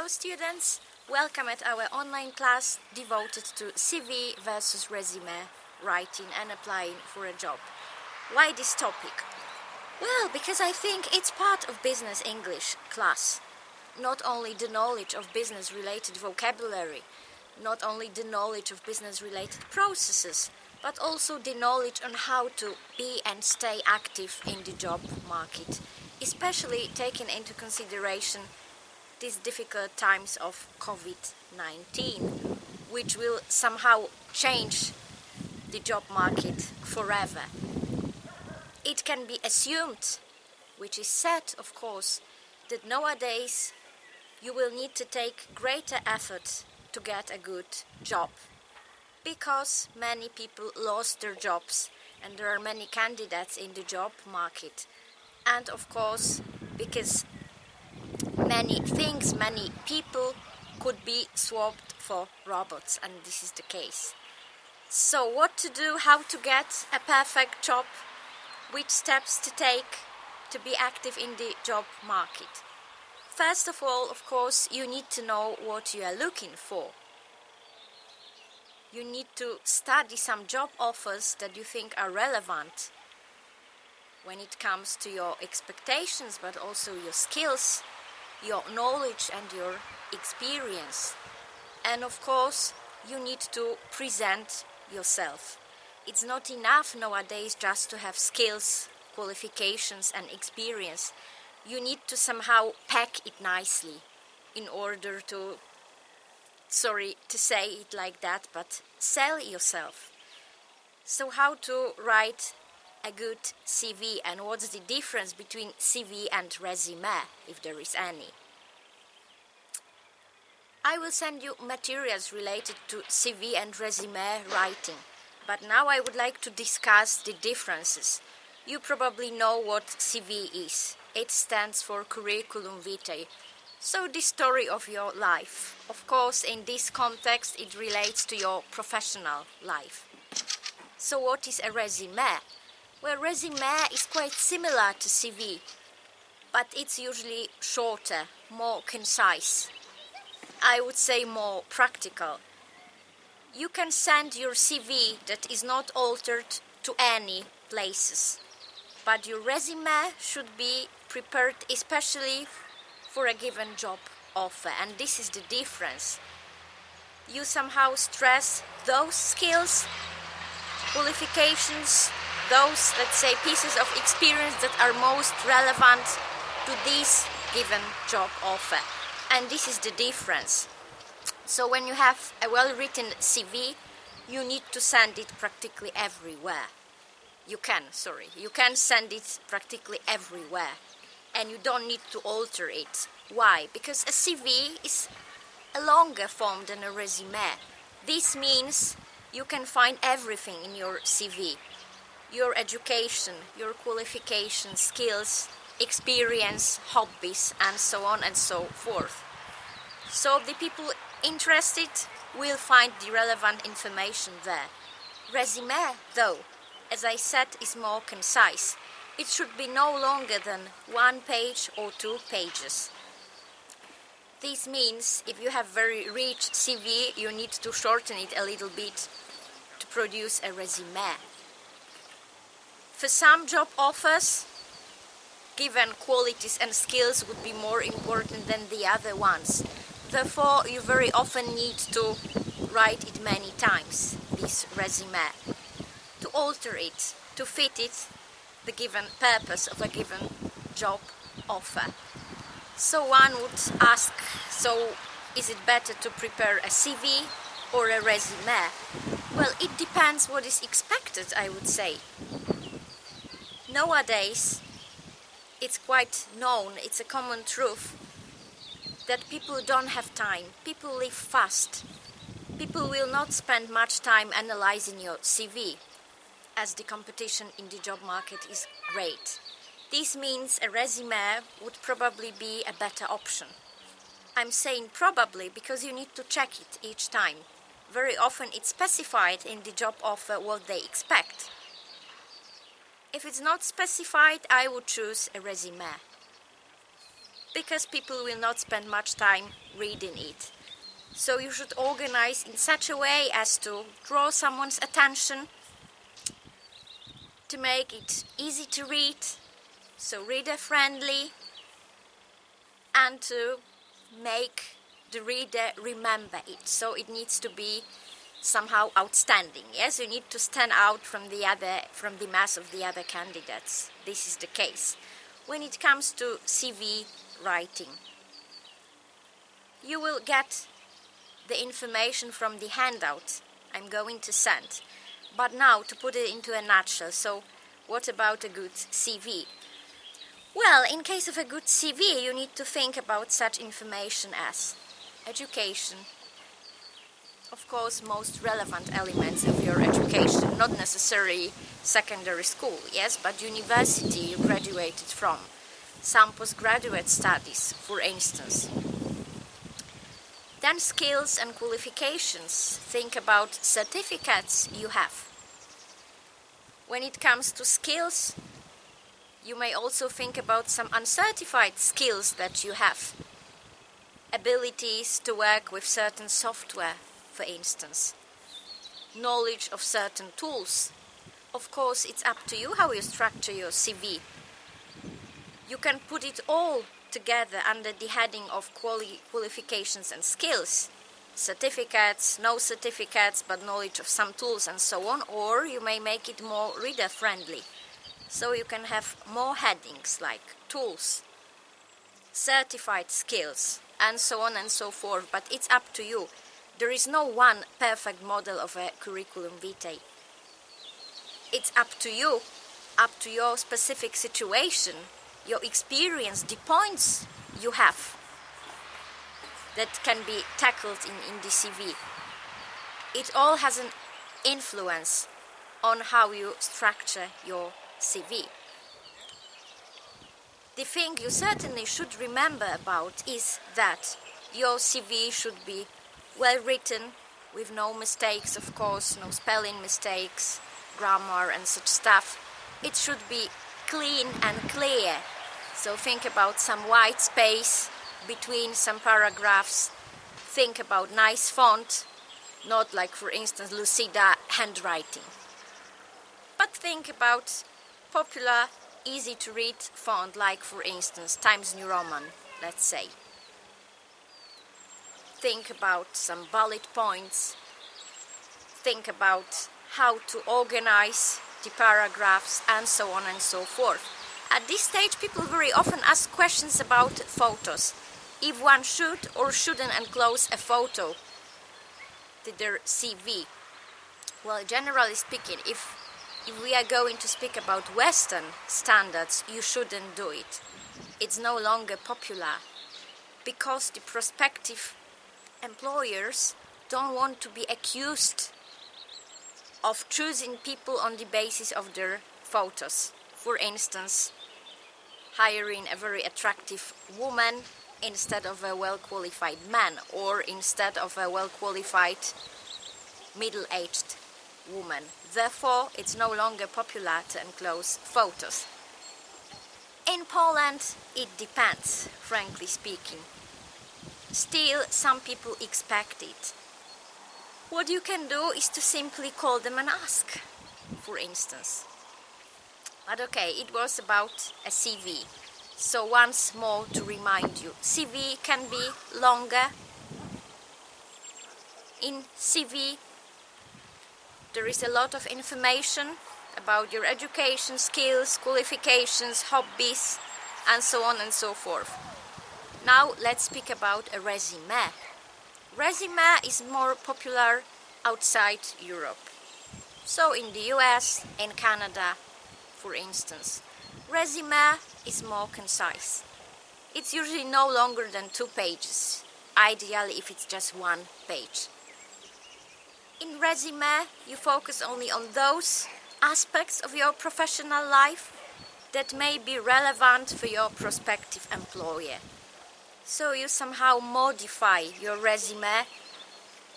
Hello students, welcome at our online class devoted to CV versus resume writing and applying for a job. Why this topic? Well, because I think it's part of business English class. Not only the knowledge of business related vocabulary, not only the knowledge of business related processes, but also the knowledge on how to be and stay active in the job market, especially taking into consideration these difficult times of COVID-19, which will somehow change the job market forever. It can be assumed, which is said of course, that nowadays you will need to take greater effort to get a good job, because many people lost their jobs and there are many candidates in the job market, and of course because many things, many people could be swapped for robots, and this is the case. So what to do, how to get a perfect job, which steps to take to be active in the job market? First of all, of course, you need to know what you are looking for. You need to study some job offers that you think are relevant when it comes to your expectations, but also your skills, your knowledge and your experience. And of course, you need to present yourself. It's not enough nowadays just to have skills, qualifications and experience. You need to somehow pack it nicely in order to, sorry to say it like that, but sell yourself. So how to write a good CV, and what's the difference between CV and resume, if there is any? I will send you materials related to CV and resume writing, but now I would like to discuss the differences. You probably know what CV is. It stands for Curriculum Vitae, so the story of your life. Of course, in this context, it relates to your professional life. So what is a resume? Well, resume is quite similar to CV, but it's usually shorter, more concise. I would say more practical. You can send your CV that is not altered to any places, but your resume should be prepared especially for a given job offer, and this is the difference. You somehow stress those skills, qualifications, those, let's say, pieces of experience that are most relevant to this given job offer. And this is the difference. So when you have a well-written CV, you need to send it practically everywhere. You can send it practically everywhere. And you don't need to alter it. Why? Because a CV is a longer form than a resume. This means you can find everything in your CV. Your education, your qualifications, skills, experience, hobbies, and so on and so forth. So the people interested will find the relevant information there. Resume, though, as I said, is more concise. It should be no longer than 1 page or 2 pages. This means if you have very rich CV, you need to shorten it a little bit to produce a resume. For some job offers, given qualities and skills would be more important than the other ones. Therefore, you very often need to write it many times, this resume, to alter it, to fit it, the given purpose of a given job offer. So one would ask, so is it better to prepare a CV or a resume? Well, it depends what is expected, I would say. Nowadays, it's quite known, it's a common truth, that people don't have time. People live fast. People will not spend much time analyzing your CV, as the competition in the job market is great. This means a resume would probably be a better option. I'm saying probably because you need to check it each time. Very often it's specified in the job offer what they expect. If it's not specified, I would choose a resume. because people will not spend much time reading it. So you should organize in such a way as to draw someone's attention, to make it easy to read, so reader friendly, and to make the reader remember it. So it needs to be somehow outstanding. Yes, you need to stand out from the mass of the other candidates. This is the case. When it comes to CV writing, you will get the information from the handout I'm going to send. But now, to put it into a nutshell, so what about a good CV? Well, in case of a good CV, you need to think about such information as education, of course, most relevant elements of your education, not necessarily secondary school, yes, but university you graduated from, some postgraduate studies, for instance. Then skills and qualifications. Think about certificates you have. When it comes to skills, you may also think about some uncertified skills that you have. Abilities to work with certain software, for instance. Knowledge of certain tools. Of course, it's up to you how you structure your CV. You can put it all together under the heading of qualifications and skills. Certificates, no certificates, but knowledge of some tools and so on, or you may make it more reader friendly. So you can have more headings like tools, certified skills, and so on and so forth, but it's up to you. There is no one perfect model of a curriculum vitae. It's up to you, up to your specific situation, your experience, the points you have that can be tackled in the CV. It all has an influence on how you structure your CV. The thing you certainly should remember about is that your CV should be well written, with no mistakes, of course, no spelling mistakes, grammar and such stuff. It should be clean and clear. So think about some white space between some paragraphs. Think about nice font, not like, for instance, Lucida handwriting. But think about popular, easy to read font, like, for instance, Times New Roman, let's say. Think about some bullet points. Think about how to organize the paragraphs and so on and so forth. At this stage, people very often ask questions about photos. If one should or shouldn't enclose a photo to their CV. Well, generally speaking, if we are going to speak about Western standards, you shouldn't do it. It's no longer popular because the prospective employers don't want to be accused of choosing people on the basis of their photos. For instance, hiring a very attractive woman instead of a well-qualified man, or instead of a well-qualified middle-aged woman. Therefore, it's no longer popular to enclose photos. In Poland, it depends, frankly speaking. Still, some people expect it. What you can do is to simply call them and ask, for instance. But okay, it was about a CV. So once more to remind you, CV can be longer. In CV, there is a lot of information about your education, skills, qualifications, hobbies, and so on and so forth. Now let's speak about a resume. Resume is more popular outside Europe. So in the US, in Canada, for instance, resume is more concise. It's usually no longer than 2 pages, ideally if it's just 1 page. In resume, you focus only on those aspects of your professional life that may be relevant for your prospective employer. So you somehow modify your resume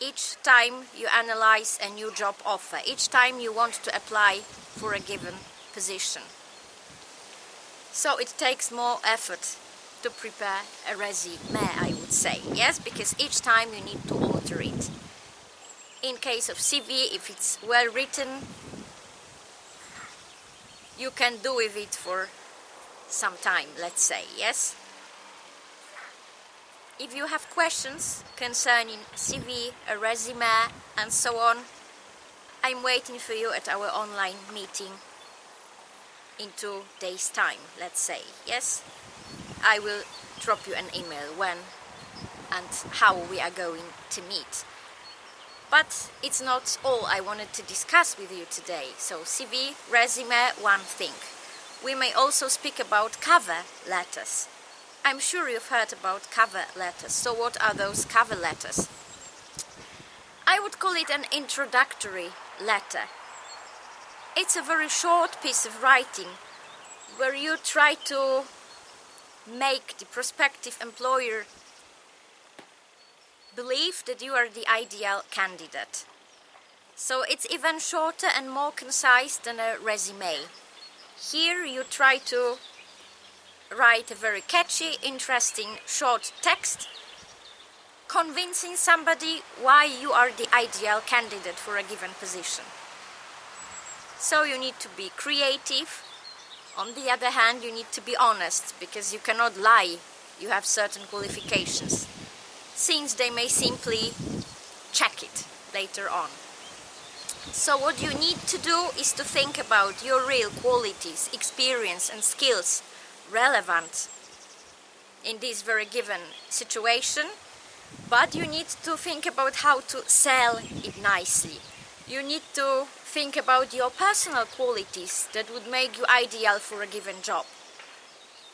each time you analyze a new job offer, each time you want to apply for a given position. So it takes more effort to prepare a resume, I would say. Yes, because each time you need to alter it. In case of CV, if it's well written, you can do with it for some time, let's say, yes? If you have questions concerning CV, a resume, and so on, I'm waiting for you at our online meeting in 2 days' time, let's say, yes? I will drop you an email when and how we are going to meet. But it's not all I wanted to discuss with you today. So CV, resume, one thing. We may also speak about cover letters. I'm sure you've heard about cover letters. So what are those cover letters? I would call it an introductory letter. It's a very short piece of writing where you try to make the prospective employer believe that you are the ideal candidate. So it's even shorter and more concise than a resume. Here you try to write a very catchy, interesting, short text, convincing somebody why you are the ideal candidate for a given position. So you need to be creative. On the other hand, you need to be honest, because you cannot lie. You have certain qualifications, since they may simply check it later on. So what you need to do is to think about your real qualities, experience and skills relevant in this very given situation, but you need to think about how to sell it nicely. You need to think about your personal qualities that would make you ideal for a given job.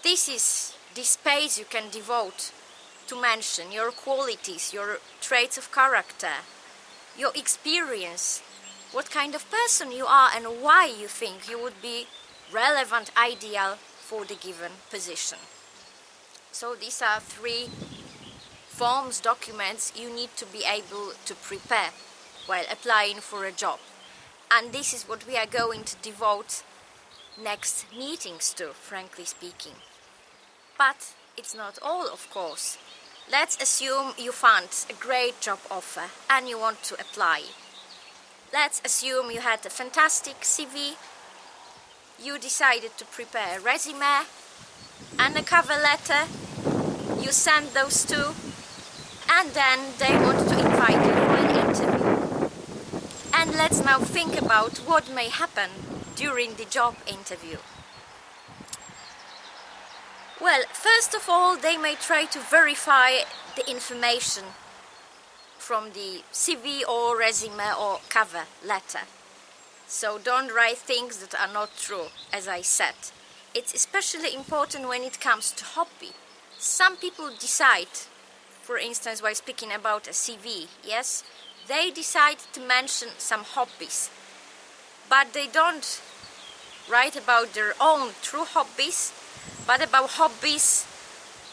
This is the space you can devote to mention your qualities, your traits of character, your experience, what kind of person you are and why you think you would be relevant, ideal for the given position. So these are 3 forms, documents you need to be able to prepare while applying for a job. And this is what we are going to devote next meetings to, frankly speaking. But it's not all, of course. Let's assume you found a great job offer and you want to apply. Let's assume you had a fantastic CV, you decided to prepare a resume and a cover letter, you send those 2, and then they want to invite you for an interview. And let's now think about what may happen during the job interview. Well, first of all, they may try to verify the information from the CV or resume or cover letter. So don't write things that are not true, as I said. It's especially important when it comes to hobby. Some people decide, for instance, while speaking about a CV, yes, they decide to mention some hobbies, but they don't write about their own true hobbies, but about hobbies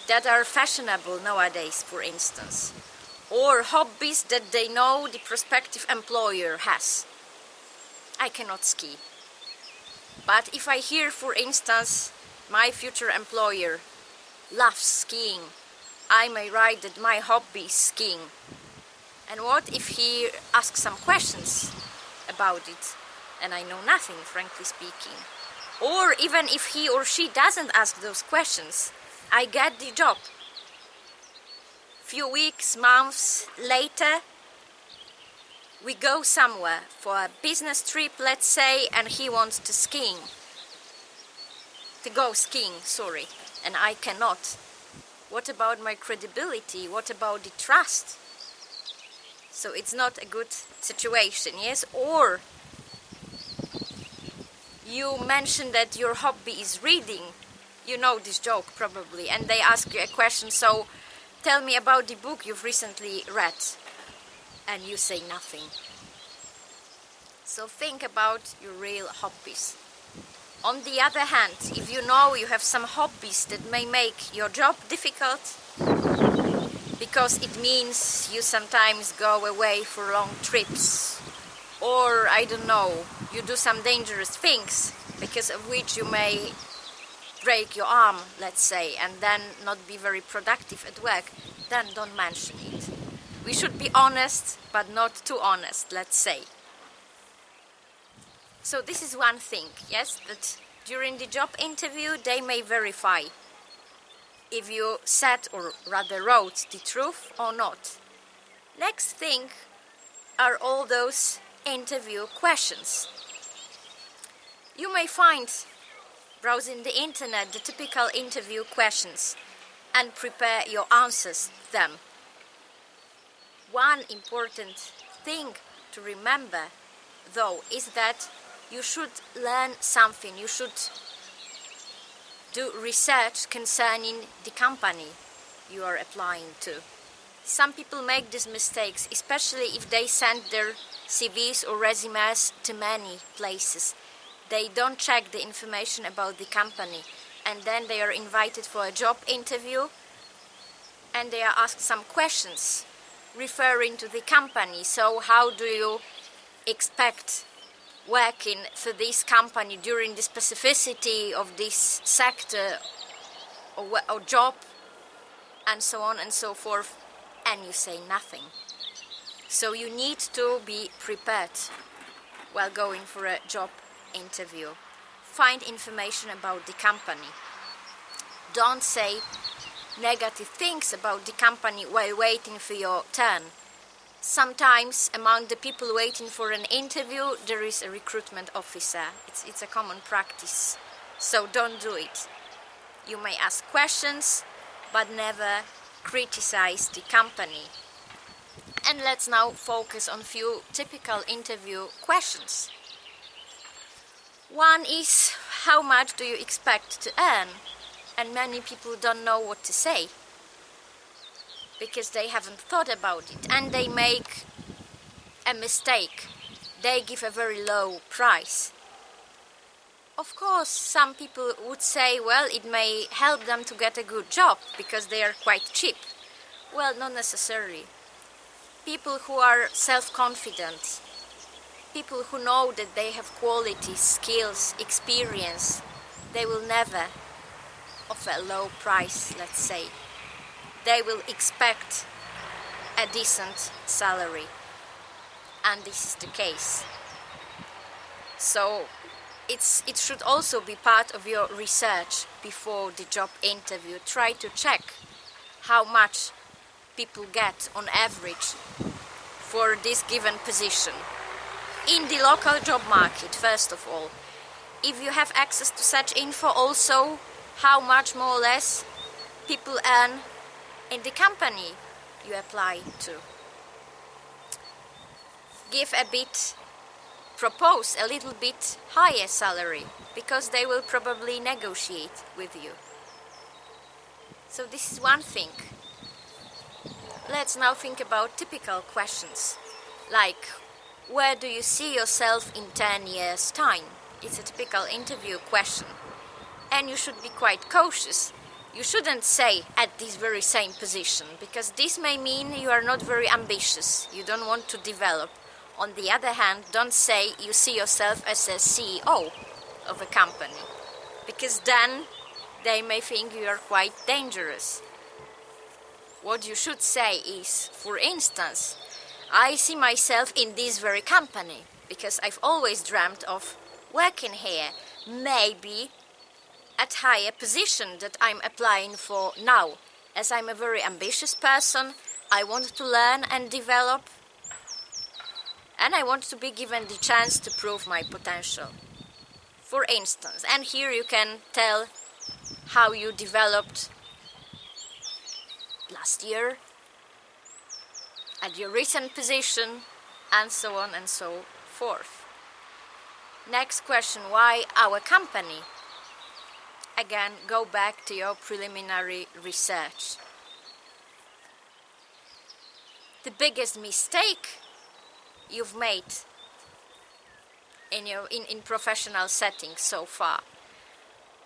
that are fashionable nowadays, for instance, or hobbies that they know the prospective employer has. I cannot ski, but if I hear, for instance, my future employer loves skiing, I may write that my hobby is skiing. And what if he asks some questions about it and I know nothing, frankly speaking? Or even if he or she doesn't ask those questions, I get the job. Few weeks, months later, we go somewhere for a business trip, let's say, and he wants to go skiing, and I cannot. What about my credibility? What about the trust? So it's not a good situation, yes? Or you mentioned that your hobby is reading. You know this joke probably, and they ask you a question, so tell me about the book you've recently read, and you say nothing. So think about your real hobbies. On the other hand, if you know you have some hobbies that may make your job difficult, because it means you sometimes go away for long trips, or I don't know, you do some dangerous things because of which you may break your arm, let's say, and then not be very productive at work, then don't mention it. We should be honest, but not too honest, let's say. So this is one thing, yes, that during the job interview they may verify if you said or rather wrote the truth or not. Next thing are all those interview questions. You may find, browsing the internet, the typical interview questions and prepare your answers to them. One important thing to remember, though, is that you should learn something. You should do research concerning the company you are applying to. Some people make these mistakes, especially if they send their CVs or resumes to many places. They don't check the information about the company, and then they are invited for a job interview and they are asked some questions referring to the company. So how do you expect working for this company during the specificity of this sector or job, and so on and so forth, and you say nothing. So you need to be prepared while going for a job interview. Find information about the company. Don't say negative things about the company while waiting for your turn. Sometimes among the people waiting for an interview there is a recruitment officer. It's a common practice, so don't do it. You may ask questions, but never criticize the company. And let's now focus on few typical interview questions. One is, how much do you expect to earn? And many people don't know what to say, because they haven't thought about it, and they make a mistake. They give a very low price. Of course, some people would say, well, it may help them to get a good job because they are quite cheap. Well, not necessarily. People who are self-confident, people who know that they have qualities, skills, experience, they will never offer a low price, let's say. They will expect a decent salary, and this is the case. So it should also be part of your research before the job interview. Try to check how much people get on average for this given position in the local job market, first of all. If you have access to such info, also how much more or less people earn in the company you apply to. Propose a little bit higher salary, because they will probably negotiate with you. So this is one thing. Let's now think about typical questions, like, where do you see yourself in 10 years' time? It's a typical interview question. And you should be quite cautious. You shouldn't say at this very same position, because this may mean you are not very ambitious, you don't want to develop. On the other hand, don't say you see yourself as a CEO of a company, because then they may think you are quite dangerous. What you should say is, for instance, I see myself in this very company, because I've always dreamt of working here, maybe at higher position that I'm applying for now. As I'm a very ambitious person, I want to learn and develop, and I want to be given the chance to prove my potential. For instance, and here you can tell how you developed last year at your recent position, and so on and so forth. Next question, why our company? Again, go back to your preliminary research. The biggest mistake you've made in professional settings so far?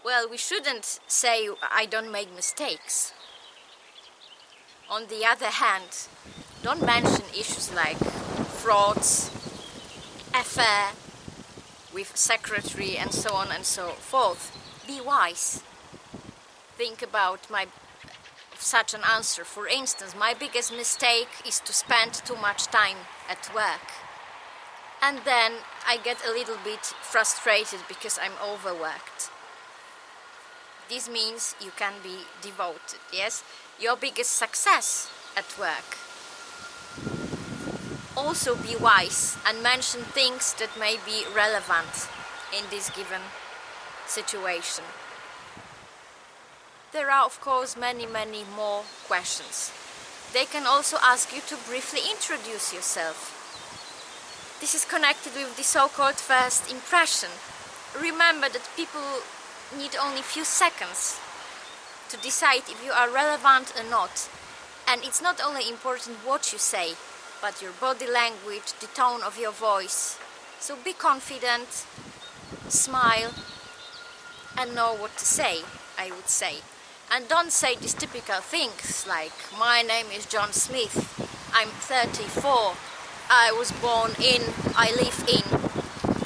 Well, we shouldn't say I don't make mistakes. On the other hand, don't mention issues like frauds, affair with secretary, and so on and so forth. Be wise. think about such an answer. For instance, my biggest mistake is to spend too much time at work. And then I get a little bit frustrated because I'm overworked. This means you can be devoted, yes? Your biggest success at work. Also be wise and mention things that may be relevant in this given situation. There are, of course, many more questions. They can also ask you to briefly introduce yourself. This is connected with the so-called first impression. Remember that people need only few seconds to decide if you are relevant or not. And it's not only important what you say, but your body language, the tone of your voice. So be confident, smile, and know what to say, I would say. And don't say these typical things like, my name is John Smith, I'm 34, I was born in, I live in.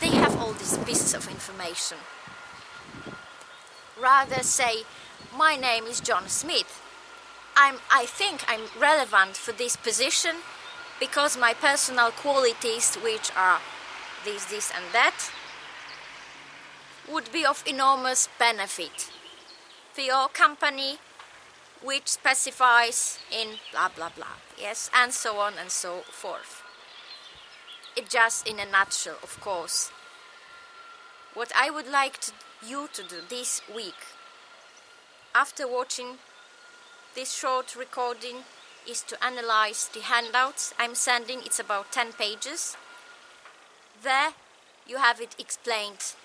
They have all these pieces of information. Rather say, my name is John Smith. I think I'm relevant for this position because my personal qualities, which are this and that, would be of enormous benefit for your company, which specifies in blah blah blah, yes, and so on and so forth. It just in a nutshell, of course. What I would like you to do this week, after watching this short recording, is to analyze the handouts I'm sending. It's about 10 pages. There you have it explained.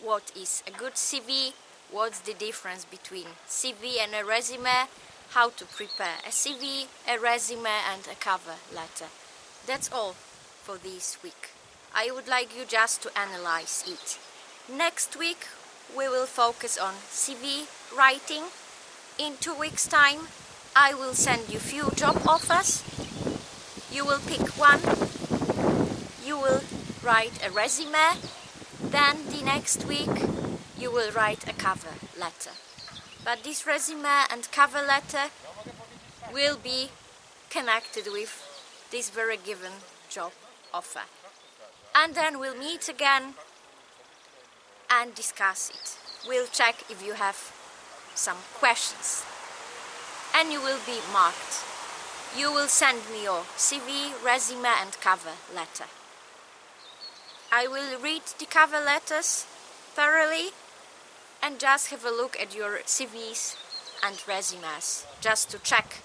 What is a good CV? What's the difference between CV and a resume? How to prepare a CV, a resume and a cover letter. That's all for this week. I would like you just to analyze it. Next week we will focus on CV writing. In 2 weeks' time I will send you few job offers. You will pick one. You will write a resume. Then the next week you will write a cover letter. But this resume and cover letter will be connected with this very given job offer. And then we'll meet again and discuss it. We'll check if you have some questions. And you will be marked. You will send me your CV, resume and cover letter. I will read the cover letters thoroughly and just have a look at your CVs and resumes, just to check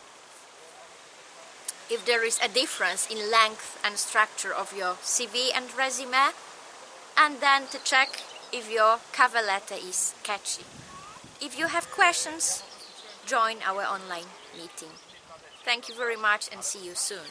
if there is a difference in length and structure of your CV and resume, and then to check if your cover letter is catchy. If you have questions, join our online meeting. Thank you very much and see you soon.